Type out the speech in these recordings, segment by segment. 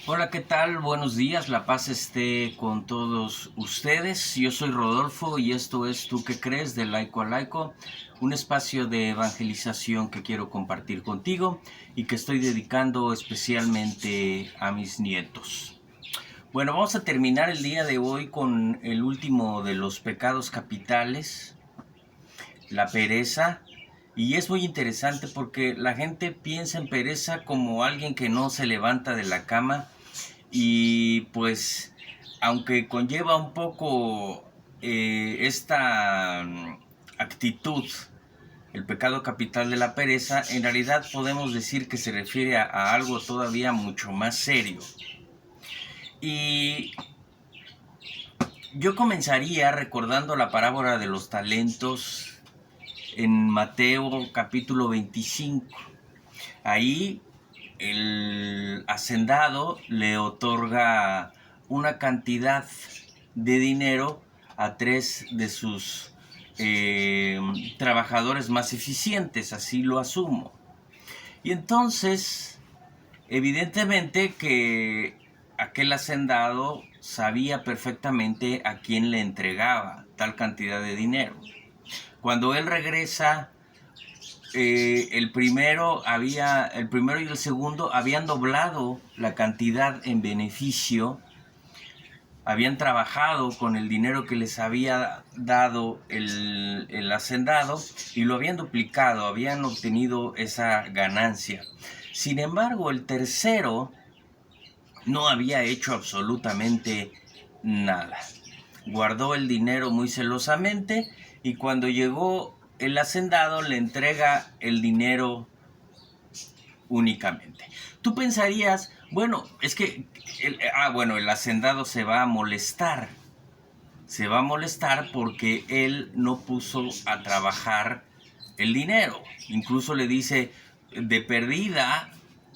Hola, ¿qué tal? Buenos días, la paz esté con todos ustedes. Yo soy Rodolfo y esto es ¿Tú qué crees? De Laico a Laico, un espacio de evangelización que quiero compartir contigo y que estoy dedicando especialmente a mis nietos. Bueno, vamos a terminar el día de hoy con el último de los pecados capitales, la pereza. Y es muy interesante porque la gente piensa en pereza como alguien que no se levanta de la cama y pues aunque conlleva un poco esta actitud, el pecado capital de la pereza, en realidad podemos decir que se refiere a algo todavía mucho más serio. Y yo comenzaría recordando la parábola de los talentos en Mateo capítulo 25. Ahí el hacendado le otorga una cantidad de dinero a tres de sus trabajadores más eficientes, así lo asumo. Y entonces, evidentemente que aquel hacendado sabía perfectamente a quién le entregaba tal cantidad de dinero. Cuando él regresa, el primero y el segundo habían doblado la cantidad en beneficio, habían trabajado con el dinero que les había dado el hacendado y lo habían duplicado, habían obtenido esa ganancia. Sin embargo, el tercero no había hecho absolutamente nada. Guardó el dinero muy celosamente y cuando llegó el hacendado le entrega el dinero únicamente. Tú pensarías, bueno, es que el hacendado se va a molestar. Se va a molestar porque él no puso a trabajar el dinero. Incluso le dice, de perdida,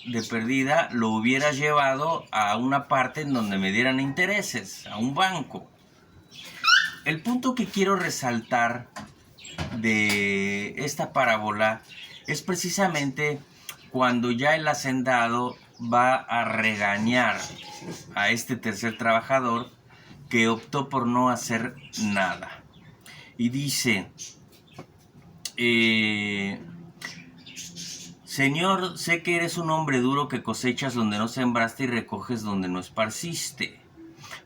de perdida lo hubieras llevado a una parte en donde me dieran intereses, a un banco. El punto que quiero resaltar de esta parábola es precisamente cuando ya el hacendado va a regañar a este tercer trabajador que optó por no hacer nada. Y dice, Señor, sé que eres un hombre duro que cosechas donde no sembraste y recoges donde no esparciste.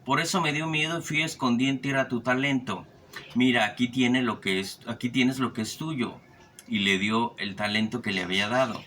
Por eso me dio miedo y fui a escondí en tierra tu talento. Mira, aquí tienes lo que es tuyo. Y le dio el talento que le había dado.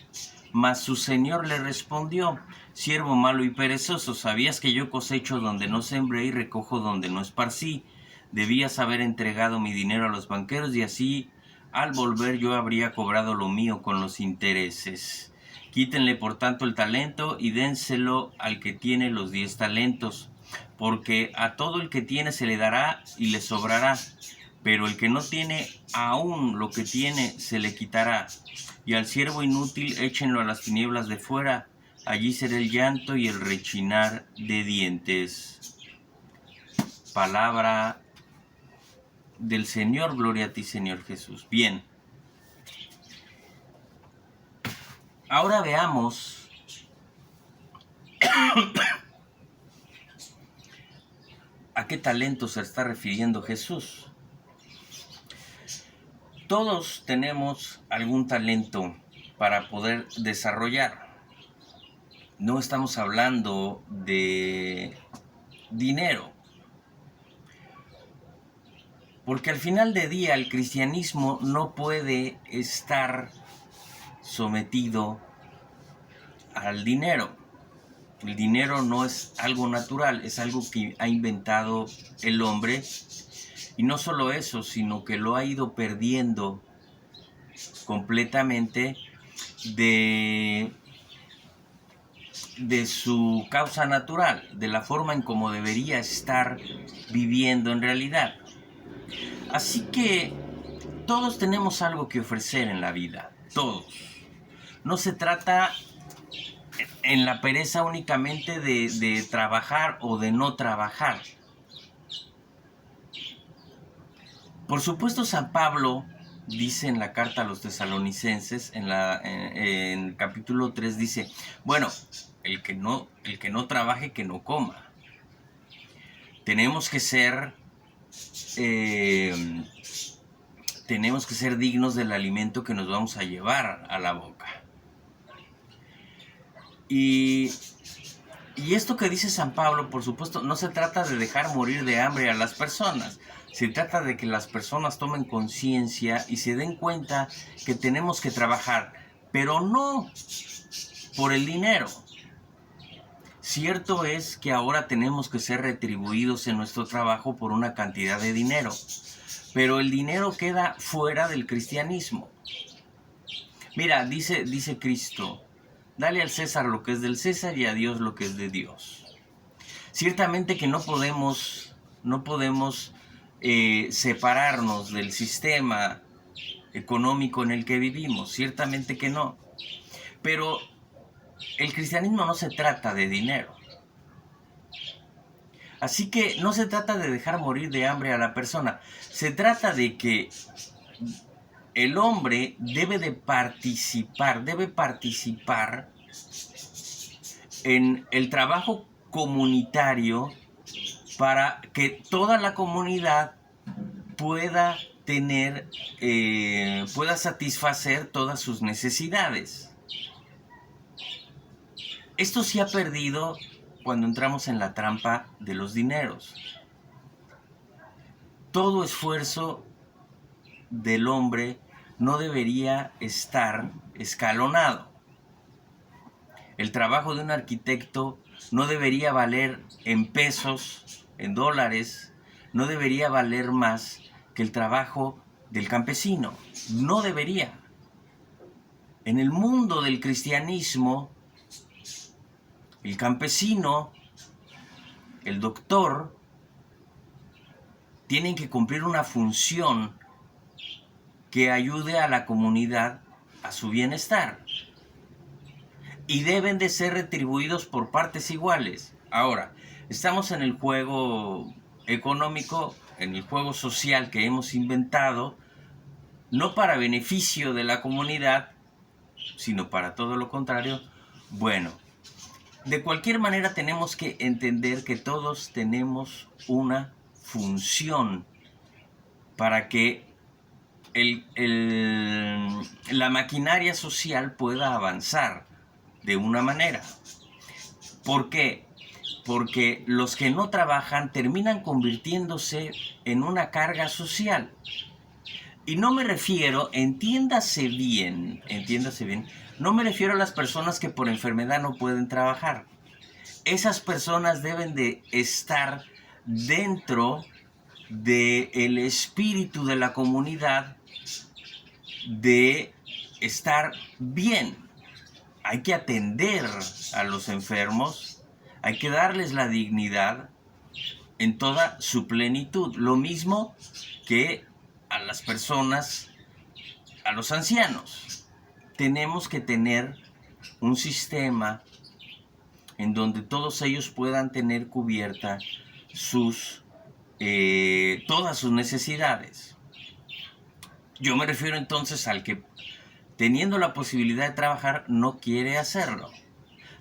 Mas su señor le respondió, siervo malo y perezoso, sabías que yo cosecho donde no sembré y recojo donde no esparcí. Debías haber entregado mi dinero a los banqueros y así al volver yo habría cobrado lo mío con los intereses. Quítenle por tanto el talento y dénselo al que tiene los 10 talentos, porque a todo el que tiene se le dará y le sobrará, pero el que no tiene, aún lo que tiene se le quitará. Y al siervo inútil échenlo a las tinieblas de fuera, allí será el llanto y el rechinar de dientes. Palabra del Señor, gloria a ti, Señor Jesús. Bien, ahora veamos a qué talento se está refiriendo Jesús. Todos tenemos algún talento para poder desarrollar. No estamos hablando de dinero, porque al final de día el cristianismo no puede estar sometido al dinero. El dinero no es algo natural, es algo que ha inventado el hombre. Y no solo eso, sino que lo ha ido perdiendo completamente de su causa natural, de la forma en cómo debería estar viviendo en realidad. Así que todos tenemos algo que ofrecer en la vida, todos. No se trata en la pereza únicamente de trabajar o de no trabajar. Por supuesto, San Pablo dice en la carta a los tesalonicenses, en el capítulo 3, dice, bueno, el que no trabaje, que no coma. Tenemos que ser dignos del alimento que nos vamos a llevar a la boca. Y esto que dice San Pablo, por supuesto, no se trata de dejar morir de hambre a las personas. Se trata de que las personas tomen conciencia y se den cuenta que tenemos que trabajar, pero no por el dinero. Cierto es que ahora tenemos que ser retribuidos en nuestro trabajo por una cantidad de dinero, pero el dinero queda fuera del cristianismo. Mira, dice Cristo, dale al César lo que es del César y a Dios lo que es de Dios. Ciertamente que no podemos separarnos del sistema económico en el que vivimos, ciertamente que no. Pero el cristianismo no se trata de dinero. Así que no se trata de dejar morir de hambre a la persona. Se trata de que el hombre debe participar en el trabajo comunitario para que toda la comunidad pueda satisfacer todas sus necesidades. Esto se ha perdido cuando entramos en la trampa de los dineros. Todo esfuerzo del hombre no debería estar escalonado. El trabajo de un arquitecto no debería valer en pesos, en dólares, no debería valer más que el trabajo del campesino. No debería. En el mundo del cristianismo, el campesino, el doctor, tienen que cumplir una función que ayude a la comunidad a su bienestar. Y deben de ser retribuidos por partes iguales. Ahora, estamos en el juego económico, en el juego social que hemos inventado, no para beneficio de la comunidad, sino para todo lo contrario. Bueno, de cualquier manera tenemos que entender que todos tenemos una función para que la maquinaria social pueda avanzar de una manera. ¿Por qué? Porque los que no trabajan terminan convirtiéndose en una carga social. Y no me refiero, entiéndase bien, no me refiero a las personas que por enfermedad no pueden trabajar. Esas personas deben de estar dentro del espíritu de la comunidad, de estar bien. Hay que atender a los enfermos, hay que darles la dignidad en toda su plenitud. Lo mismo que a las personas, a los ancianos. Tenemos que tener un sistema en donde todos ellos puedan tener cubierta todas sus necesidades. Yo me refiero entonces al que, teniendo la posibilidad de trabajar, no quiere hacerlo.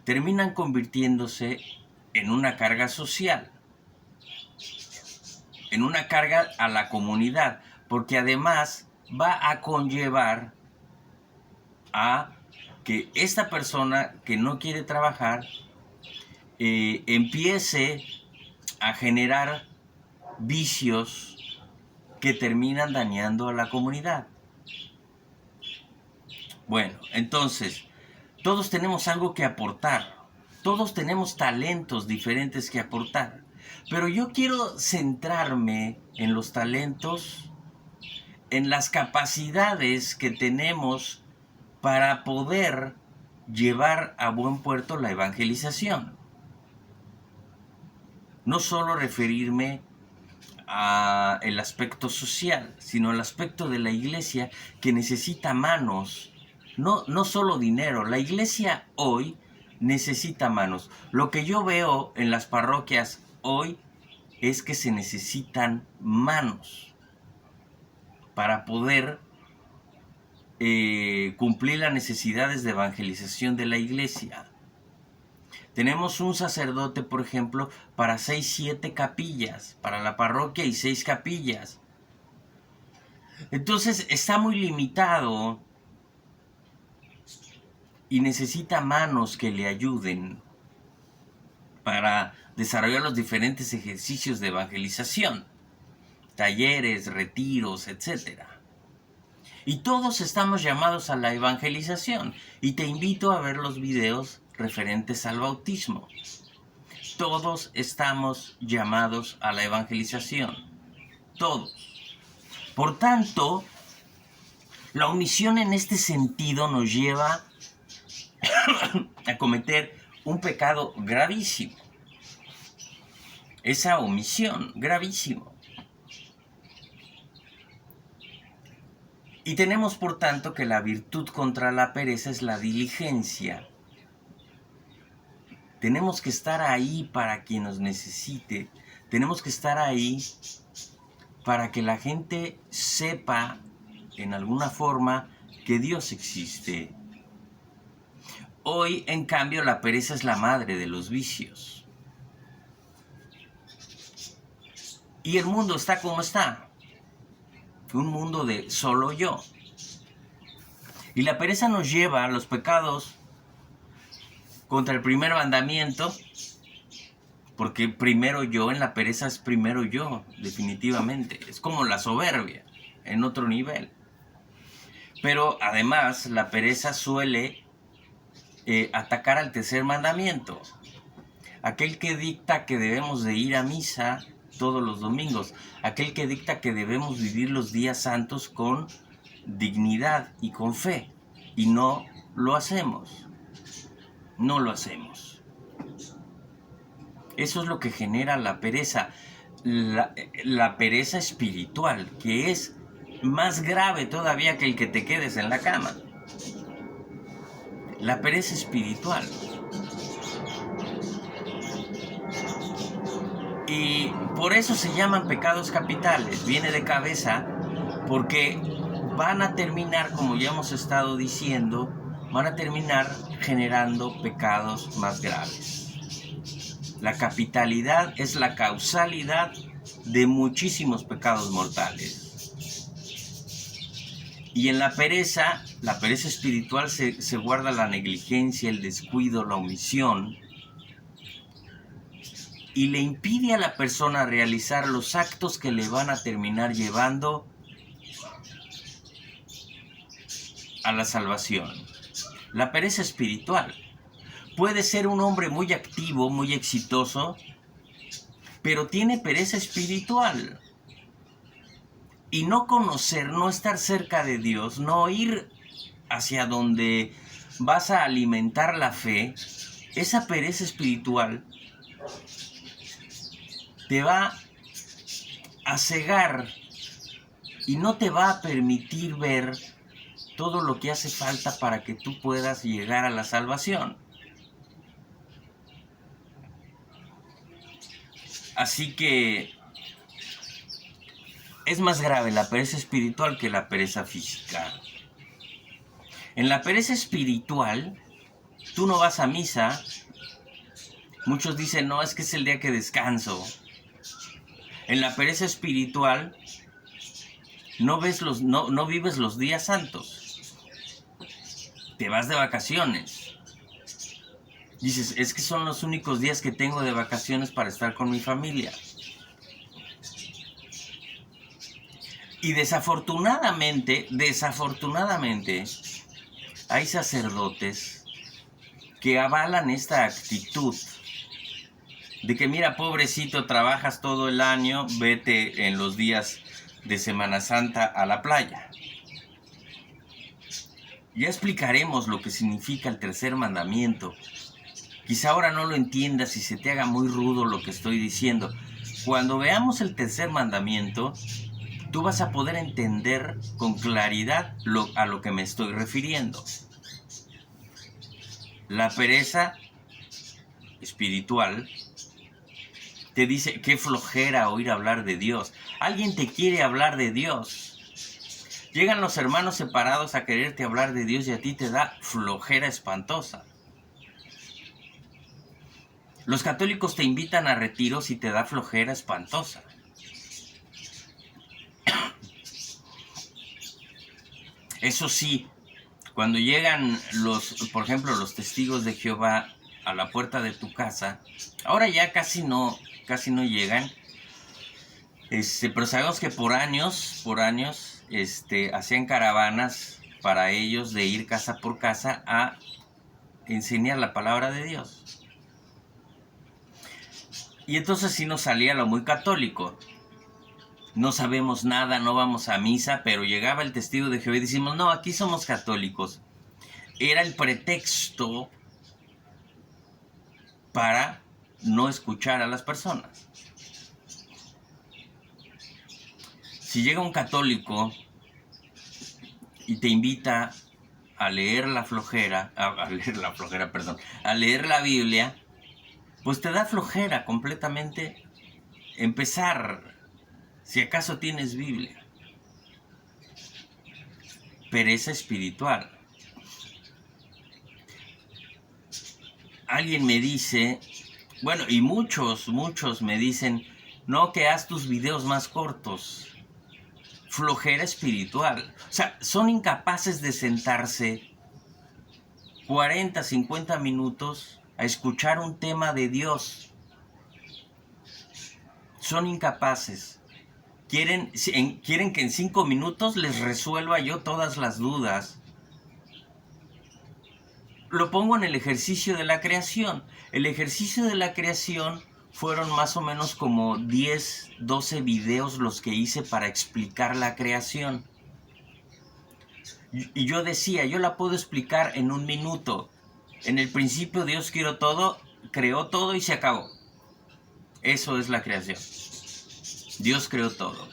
Terminan convirtiéndose en una carga social, en una carga a la comunidad, porque además va a conllevar a que esta persona que no quiere trabajar empiece a generar vicios que terminan dañando a la comunidad. Bueno, entonces, todos tenemos algo que aportar, todos tenemos talentos diferentes que aportar, pero yo quiero centrarme en los talentos, en las capacidades que tenemos para poder llevar a buen puerto la evangelización. No solo referirme al aspecto social, sino al aspecto de la iglesia que necesita manos, no solo dinero. La iglesia hoy necesita manos. Lo que yo veo en las parroquias hoy es que se necesitan manos para poder cumplir las necesidades de evangelización de la iglesia. Tenemos un sacerdote, por ejemplo, para 6, 7 capillas, para la parroquia y 6 capillas. Entonces está muy limitado y necesita manos que le ayuden para desarrollar los diferentes ejercicios de evangelización, talleres, retiros, etc. Y todos estamos llamados a la evangelización. Y te invito a ver los videos referentes al bautismo. Todos estamos llamados a la evangelización. Todos. Por tanto, la omisión en este sentido nos lleva a cometer un pecado gravísimo. Esa omisión, gravísimo. Y tenemos por tanto que la virtud contra la pereza es la diligencia. Tenemos que estar ahí para quien nos necesite. Tenemos que estar ahí para que la gente sepa en alguna forma que Dios existe. Hoy, en cambio, la pereza es la madre de los vicios. Y el mundo está como está. Un mundo de solo yo. Y la pereza nos lleva a los pecados contra el primer mandamiento, porque primero yo, en la pereza es primero yo, definitivamente. Es como la soberbia, en otro nivel. Pero además, la pereza suele atacar al tercer mandamiento, aquel que dicta que debemos de ir a misa todos los domingos, aquel que dicta que debemos vivir los días santos con dignidad y con fe, y no lo hacemos. No lo hacemos. Eso es lo que genera la pereza, la pereza espiritual, que es más grave todavía que el que te quedes en la cama. La pereza espiritual. Y por eso se llaman pecados capitales, viene de cabeza, porque van a terminar, como ya hemos estado diciendo, van a terminar generando pecados más graves. La capitalidad es la causalidad de muchísimos pecados mortales. Y en la pereza espiritual se guarda la negligencia, el descuido, la omisión, y le impide a la persona realizar los actos que le van a terminar llevando a la salvación. La pereza espiritual. Puede ser un hombre muy activo, muy exitoso, pero tiene pereza espiritual. Y no conocer, no estar cerca de Dios, no ir hacia donde vas a alimentar la fe, esa pereza espiritual te va a cegar y no te va a permitir ver todo lo que hace falta para que tú puedas llegar a la salvación. Así que es más grave la pereza espiritual que la pereza física. En la pereza espiritual, tú no vas a misa. Muchos dicen, no, es que es el día que descanso. En la pereza espiritual, no vives los días santos. Te vas de vacaciones. Dices, es que son los únicos días que tengo de vacaciones para estar con mi familia. Y desafortunadamente, hay sacerdotes que avalan esta actitud de que, mira, pobrecito, trabajas todo el año, vete en los días de Semana Santa a la playa. Ya explicaremos lo que significa el tercer mandamiento. Quizá ahora no lo entiendas y se te haga muy rudo lo que estoy diciendo. Cuando veamos el tercer mandamiento, tú vas a poder entender con claridad a lo que me estoy refiriendo. La pereza espiritual te dice, qué flojera oír hablar de Dios. Alguien te quiere hablar de Dios. Llegan los hermanos separados a quererte hablar de Dios y a ti te da flojera espantosa. Los católicos te invitan a retiros y te da flojera espantosa. Eso sí, cuando llegan por ejemplo, los testigos de Jehová a la puerta de tu casa, ahora ya casi no llegan, pero sabemos que por años, hacían caravanas para ellos de ir casa por casa a enseñar la palabra de Dios. Y entonces sí nos salía lo muy católico. No sabemos nada, no vamos a misa, pero llegaba el testigo de Jehová y decimos, no, aquí somos católicos. Era el pretexto para no escuchar a las personas. Si llega un católico y te invita a leer la Biblia, pues te da flojera completamente empezar, si acaso tienes Biblia. Pereza espiritual. Alguien me dice, bueno, y muchos me dicen, no, que haz tus videos más cortos. Flojera espiritual. O sea, son incapaces de sentarse 40, 50 minutos a escuchar un tema de Dios. Son incapaces. Quieren que en 5 minutos les resuelva yo todas las dudas. Lo pongo en el ejercicio de la creación. El ejercicio de la creación fueron más o menos como 10, 12 videos los que hice para explicar la creación. Y yo decía, yo la puedo explicar en 1 minuto. En el principio Dios creó todo y se acabó. Eso es la creación. Dios creó todo.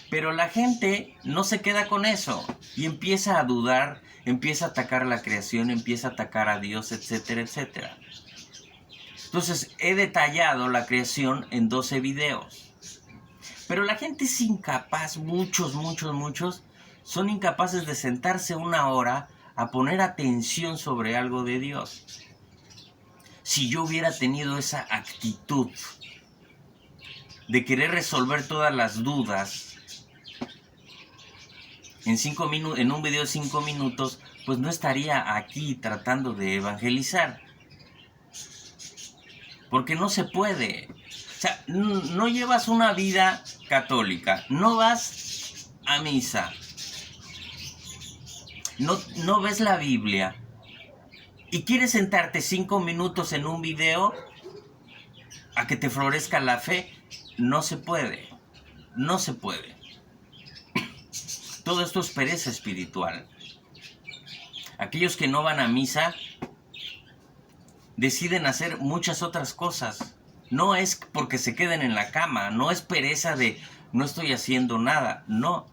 Pero la gente no se queda con eso y empieza a dudar, empieza a atacar la creación, empieza a atacar a Dios, etcétera, etcétera. Entonces he detallado la creación en 12 videos. Pero la gente es incapaz, muchos son incapaces de sentarse 1 hora a poner atención sobre algo de Dios. Si yo hubiera tenido esa actitud de querer resolver todas las dudas en un video de 5 minutos, pues no estaría aquí tratando de evangelizar. Porque no se puede. O sea, no llevas una vida católica, no vas a misa, no ves la Biblia y quieres sentarte 5 minutos en un video a que te florezca la fe. No se puede. No se puede. Todo esto es pereza espiritual. Aquellos que no van a misa deciden hacer muchas otras cosas. No es porque se queden en la cama, no es pereza de no estoy haciendo nada, no.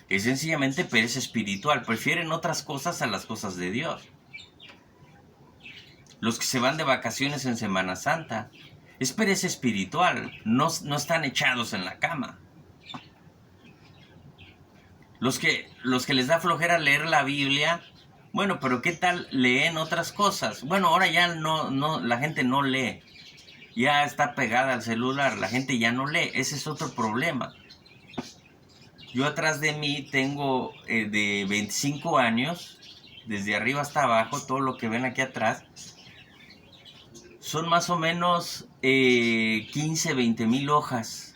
Es sencillamente pereza espiritual. Prefieren otras cosas a las cosas de Dios. Los que se van de vacaciones en Semana Santa, es pereza espiritual, no están echados en la cama. Los que les da flojera leer la Biblia, bueno, pero ¿qué tal leen otras cosas? Bueno, ahora ya la gente no lee. Ya está pegada al celular, la gente ya no lee. Ese es otro problema. Yo atrás de mí tengo de 25 años, desde arriba hasta abajo, todo lo que ven aquí atrás, son más o menos 15, 20 mil hojas,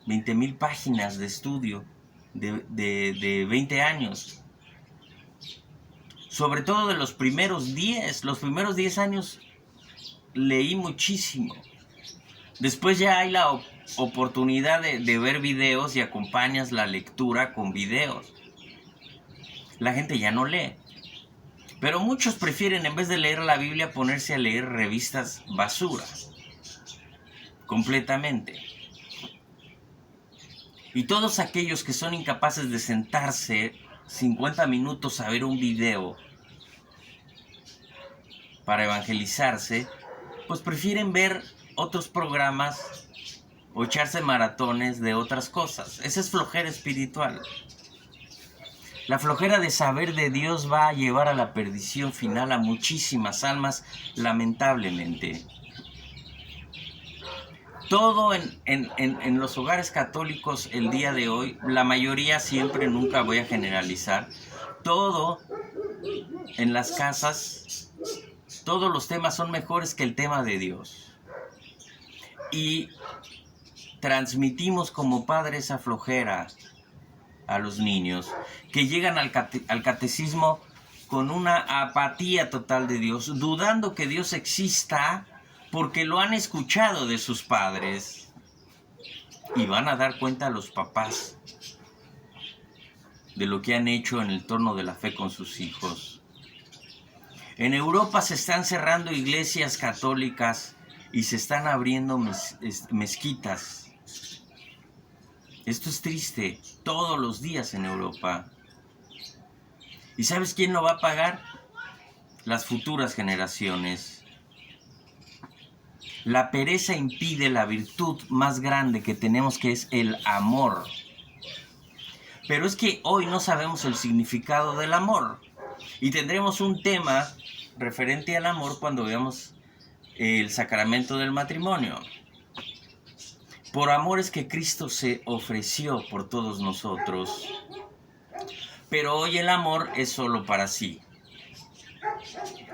20 mil páginas de estudio de 20 años. Sobre todo de los primeros 10 años leí muchísimo. Después ya hay la oportunidad de ver videos y acompañas la lectura con videos. La gente ya no lee. Pero muchos prefieren, en vez de leer la Biblia, ponerse a leer revistas basura. Completamente. Y todos aquellos que son incapaces de sentarse 50 minutos a ver un video para evangelizarse, pues prefieren ver otros programas o echarse maratones de otras cosas. Esa es flojera espiritual. La flojera de saber de Dios va a llevar a la perdición final a muchísimas almas, lamentablemente. Todo en los hogares católicos el día de hoy, la mayoría siempre, nunca voy a generalizar, todo en las casas, todos los temas son mejores que el tema de Dios. Y transmitimos como padres esa flojera a los niños, que llegan al catecismo con una apatía total de Dios, dudando que Dios exista porque lo han escuchado de sus padres. Y van a dar cuenta a los papás de lo que han hecho en el torno de la fe con sus hijos. En Europa se están cerrando iglesias católicas y se están abriendo mezquitas. Esto es triste, todos los días en Europa. ¿Y sabes quién lo va a pagar? Las futuras generaciones. La pereza impide la virtud más grande que tenemos, que es el amor. Pero es que hoy no sabemos el significado del amor. Y tendremos un tema referente al amor cuando veamos el sacramento del matrimonio. Por amor es que Cristo se ofreció por todos nosotros. Pero hoy el amor es solo para sí.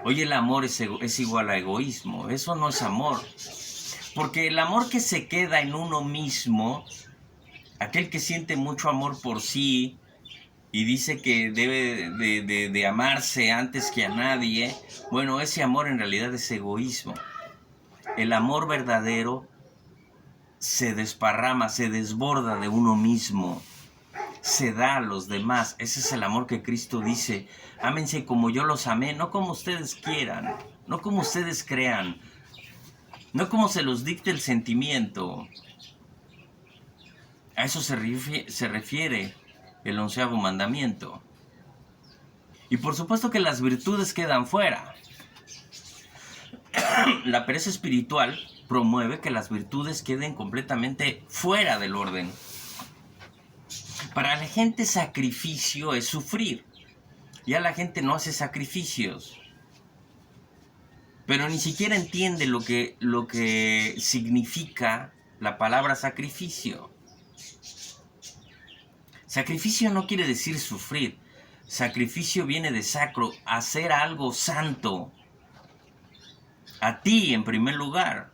Hoy el amor es igual a egoísmo. Eso no es amor. Porque el amor que se queda en uno mismo, aquel que siente mucho amor por sí y dice que debe de amarse antes que a nadie, bueno, ese amor en realidad es egoísmo. El amor verdadero se desparrama, se desborda de uno mismo, se da a los demás. Ese es el amor que Cristo dice: ámense como yo los amé, no como ustedes quieran, no como ustedes crean, no como se los dicte el sentimiento. A eso se refiere el 11º mandamiento. Y por supuesto que las virtudes quedan fuera. La pereza espiritual promueve que las virtudes queden completamente fuera del orden. Para la gente sacrificio es sufrir. Ya la gente no hace sacrificios. Pero ni siquiera entiende lo que significa la palabra sacrificio. Sacrificio no quiere decir sufrir. Sacrificio viene de sacro, hacer algo santo. A ti en primer lugar.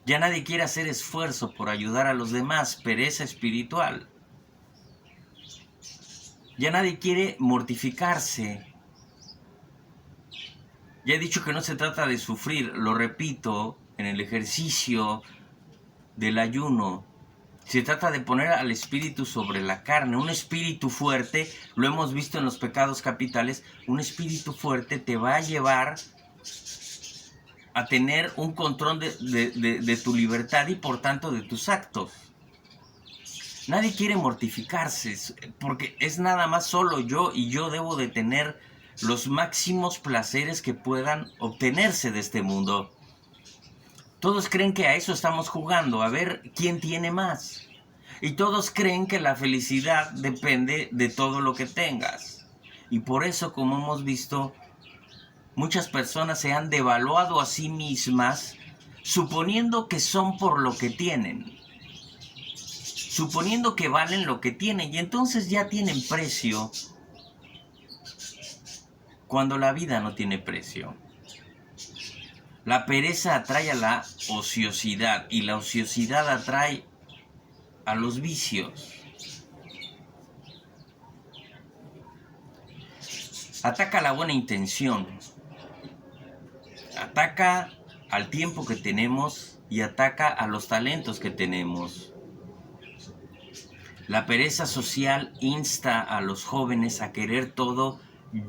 Ya nadie quiere hacer esfuerzo por ayudar a los demás, pereza espiritual. Ya nadie quiere mortificarse. Ya he dicho que no se trata de sufrir, lo repito, en el ejercicio del ayuno. Se trata de poner al espíritu sobre la carne. Un espíritu fuerte, lo hemos visto en los pecados capitales, un espíritu fuerte te va a llevar a tener un control de tu libertad y por tanto de tus actos. Nadie quiere mortificarse, porque es nada más solo yo, y yo debo de tener los máximos placeres que puedan obtenerse de este mundo. Todos creen que a eso estamos jugando, a ver quién tiene más. Y todos creen que la felicidad depende de todo lo que tengas. Y por eso, como hemos visto, muchas personas se han devaluado a sí mismas, suponiendo que son por lo que tienen. Suponiendo que valen lo que tienen, y entonces ya tienen precio, cuando la vida no tiene precio. La pereza atrae a la ociosidad, y la ociosidad atrae a los vicios. Ataca la buena intención, ataca al tiempo que tenemos y ataca a los talentos que tenemos. La pereza social insta a los jóvenes a querer todo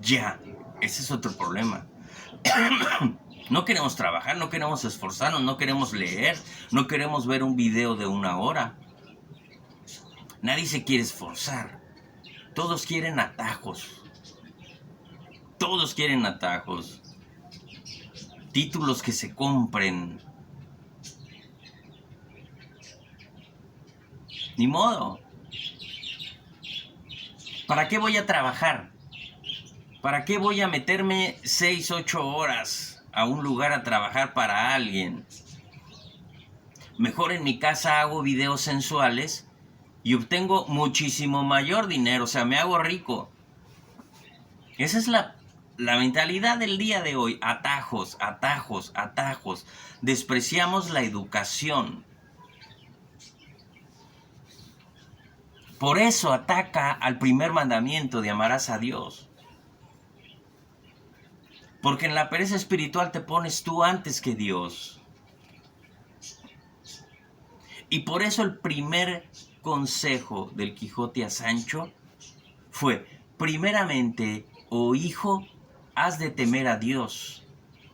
ya. Ese es otro problema. No queremos trabajar, no queremos esforzarnos, no queremos leer, no queremos ver un video de 1 hora. Nadie se quiere esforzar. Todos quieren atajos. Todos quieren atajos. Títulos que se compren. Ni modo. ¿Para qué voy a trabajar? ¿Para qué voy a meterme 6, 8 horas a un lugar a trabajar para alguien? Mejor en mi casa hago videos sensuales y obtengo muchísimo mayor dinero, o sea, me hago rico. Esa es la mentalidad del día de hoy. Atajos, atajos, atajos. Despreciamos la educación. Por eso ataca al primer mandamiento de amarás a Dios. Porque en la pereza espiritual te pones tú antes que Dios. Y por eso el primer consejo del Quijote a Sancho fue, primeramente, oh hijo, has de temer a Dios,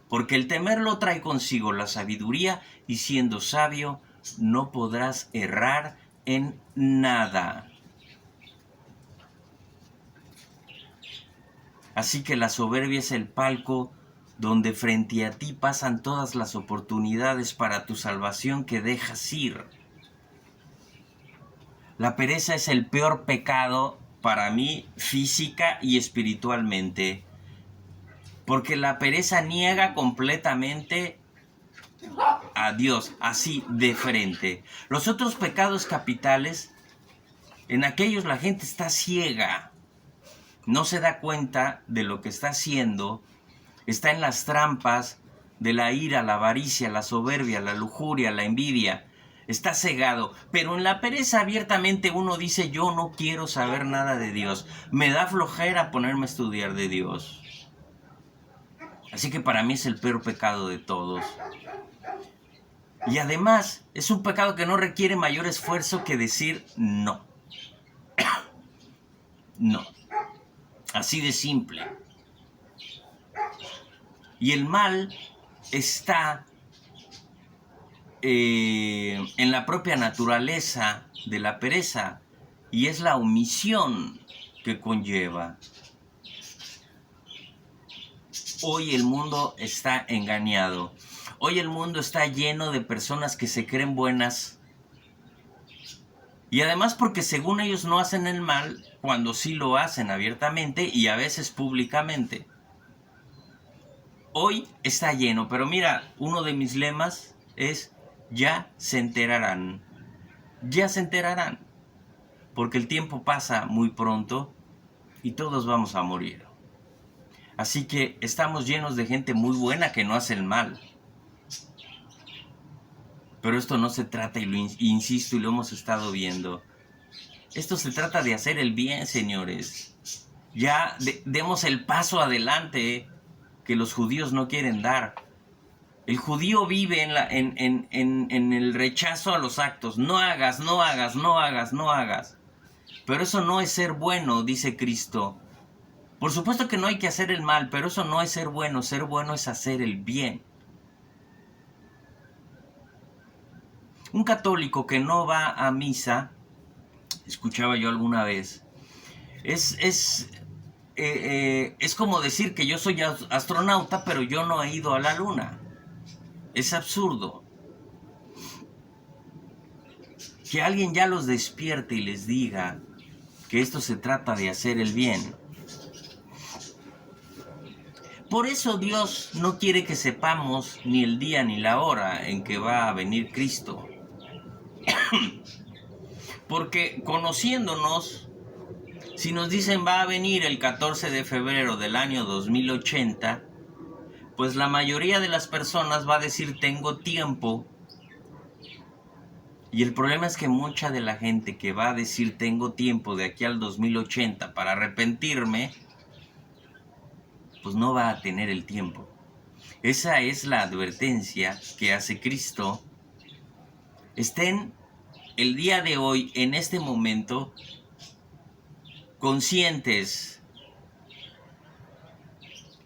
porque el temerlo trae consigo la sabiduría, y siendo sabio, no podrás errar en nada. Así que la soberbia es el palco donde frente a ti pasan todas las oportunidades para tu salvación que dejas ir. La pereza es el peor pecado para mí, física y espiritualmente, porque la pereza niega completamente a Dios, así de frente. Los otros pecados capitales, en aquellos la gente está ciega, no se da cuenta de lo que está haciendo, está en las trampas de la ira, la avaricia, la soberbia, la lujuria, la envidia. Está cegado, pero en la pereza abiertamente uno dice, yo no quiero saber nada de Dios, me da flojera ponerme a estudiar de Dios. Así que para mí es el peor pecado de todos. Y además es un pecado que no requiere mayor esfuerzo que decir no. No. Así de simple. Y el mal está en la propia naturaleza de la pereza, y es la omisión que conlleva. Hoy el mundo está engañado. Hoy el mundo está lleno de personas que se creen buenas, y además porque según ellos no hacen el mal, cuando sí lo hacen abiertamente y a veces públicamente. Hoy está lleno, pero mira, uno de mis lemas es ya se enterarán. Ya se enterarán. Porque el tiempo pasa muy pronto y todos vamos a morir. Así que estamos llenos de gente muy buena que no hace el mal. Pero esto no se trata, y lo insisto y lo hemos estado viendo. Esto se trata de hacer el bien, señores. Ya demos el paso adelante que los judíos no quieren dar. El judío vive en el rechazo a los actos. No hagas, no hagas, no hagas, no hagas. Pero eso no es ser bueno, dice Cristo. Por supuesto que no hay que hacer el mal, pero eso no es ser bueno. Ser bueno es hacer el bien. Un católico que no va a misa, escuchaba yo alguna vez, es como decir que yo soy astronauta, pero yo no he ido a la luna. Es absurdo. Que alguien ya los despierte y les diga que esto se trata de hacer el bien. Por eso Dios no quiere que sepamos ni el día ni la hora en que va a venir Cristo. Porque conociéndonos, si nos dicen va a venir el 14 de febrero del año 2080, pues la mayoría de las personas va a decir tengo tiempo. Y el problema es que mucha de la gente que va a decir tengo tiempo de aquí al 2080 para arrepentirme, pues no va a tener el tiempo. Esa es la advertencia que hace Cristo. Estén el día de hoy, en este momento, conscientes.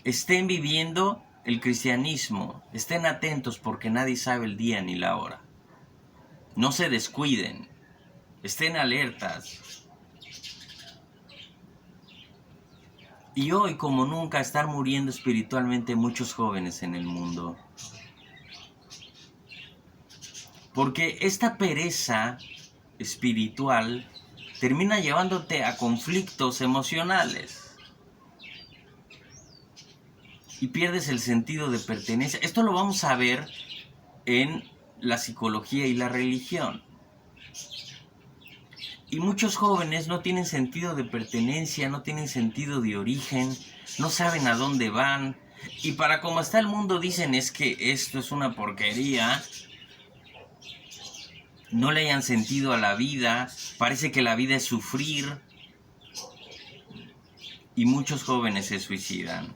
Estén viviendo el cristianismo. Estén atentos porque nadie sabe el día ni la hora. No se descuiden. Estén alertas. Y hoy, como nunca, están muriendo espiritualmente muchos jóvenes en el mundo. Porque esta pereza espiritual termina llevándote a conflictos emocionales. Y pierdes el sentido de pertenencia. Esto lo vamos a ver en la psicología y la religión. Y muchos jóvenes no tienen sentido de pertenencia, no tienen sentido de origen, no saben a dónde van. Y para como está el mundo dicen es que esto es una porquería. No le hayan sentido a la vida, parece que la vida es sufrir. Y muchos jóvenes se suicidan.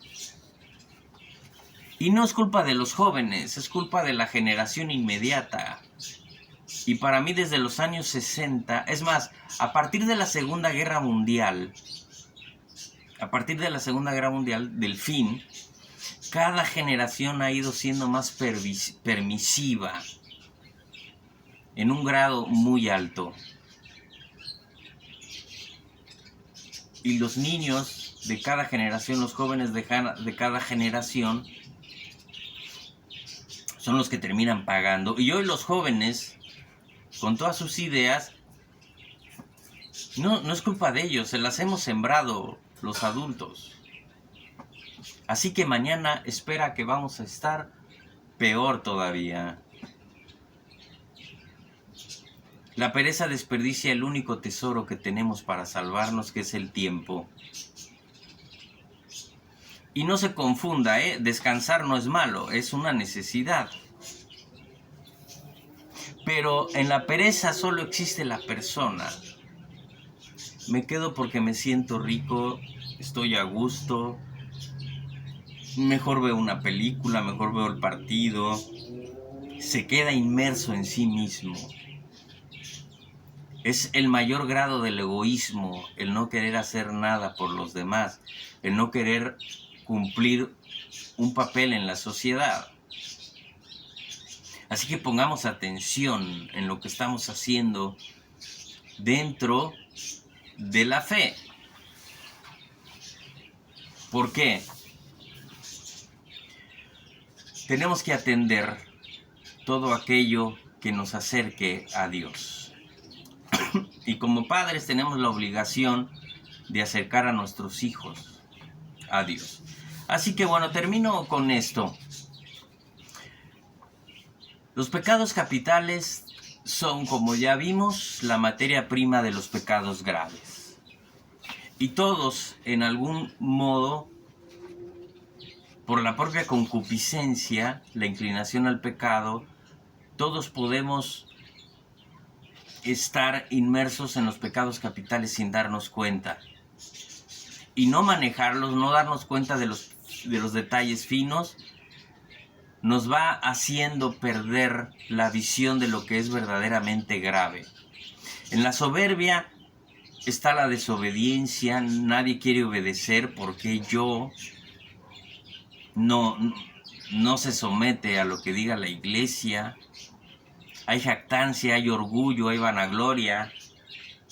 Y no es culpa de los jóvenes, es culpa de la generación inmediata. Y para mí desde los años 60, es más, a partir de la Segunda Guerra Mundial, del fin, cada generación ha ido siendo más permisiva, en un grado muy alto. Y los niños de cada generación, los jóvenes de cada generación, son los que terminan pagando. Y hoy los jóvenes, con todas sus ideas, no es culpa de ellos, se las hemos sembrado los adultos. Así que mañana espera que vamos a estar peor todavía. La pereza desperdicia el único tesoro que tenemos para salvarnos, que es el tiempo. Y no se confunda, descansar no es malo, es una necesidad. Pero en la pereza solo existe la persona. Me quedo porque me siento rico, estoy a gusto, mejor veo una película, mejor veo el partido. Se queda inmerso en sí mismo. Es el mayor grado del egoísmo, el no querer hacer nada por los demás, el no querer cumplir un papel en la sociedad. Así que pongamos atención en lo que estamos haciendo dentro de la fe. ¿Por qué? Tenemos que atender todo aquello que nos acerque a Dios. Y como padres tenemos la obligación de acercar a nuestros hijos a Dios. Así que bueno, termino con esto. Los pecados capitales son, como ya vimos, la materia prima de los pecados graves. Y todos, en algún modo, por la propia concupiscencia, la inclinación al pecado, todos podemos estar inmersos en los pecados capitales sin darnos cuenta. Y no manejarlos, no darnos cuenta de los detalles finos, nos va haciendo perder la visión de lo que es verdaderamente grave. En la soberbia está la desobediencia, nadie quiere obedecer porque yo no se somete a lo que diga la iglesia. Hay jactancia, hay orgullo, hay vanagloria.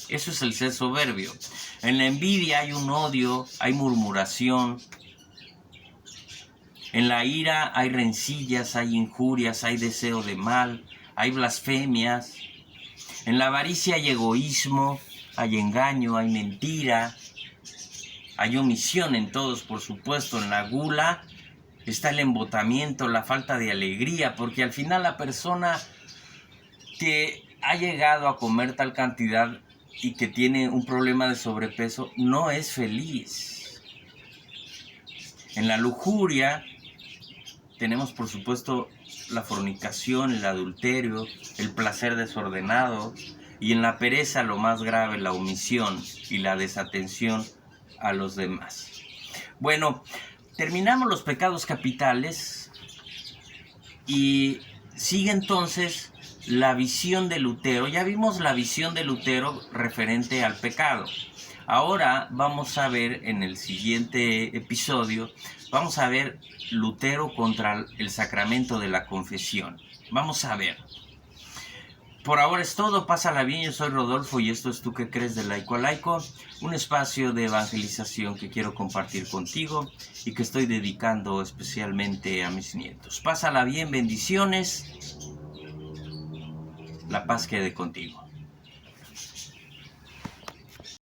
Eso es el ser soberbio. En la envidia hay un odio, hay murmuración. En la ira hay rencillas, hay injurias, hay deseo de mal, hay blasfemias. En la avaricia hay egoísmo, hay engaño, hay mentira. Hay omisión en todos, por supuesto. En la gula está el embotamiento, la falta de alegría, porque al final la persona que ha llegado a comer tal cantidad y que tiene un problema de sobrepeso no es feliz. En la lujuria tenemos, por supuesto, la fornicación, el adulterio, el placer desordenado, y en la pereza, lo más grave, la omisión y la desatención a los demás. Bueno, terminamos los pecados capitales y sigue entonces la visión de Lutero. Ya vimos la visión de Lutero referente al pecado. Ahora vamos a ver en el siguiente episodio, vamos a ver Lutero contra el sacramento de la confesión. Vamos a ver. Por ahora es todo, pásala bien, yo soy Rodolfo y esto es Tú qué crees de Laico a Laico, un espacio de evangelización que quiero compartir contigo y que estoy dedicando especialmente a mis nietos. Pásala bien, bendiciones. La paz quede contigo.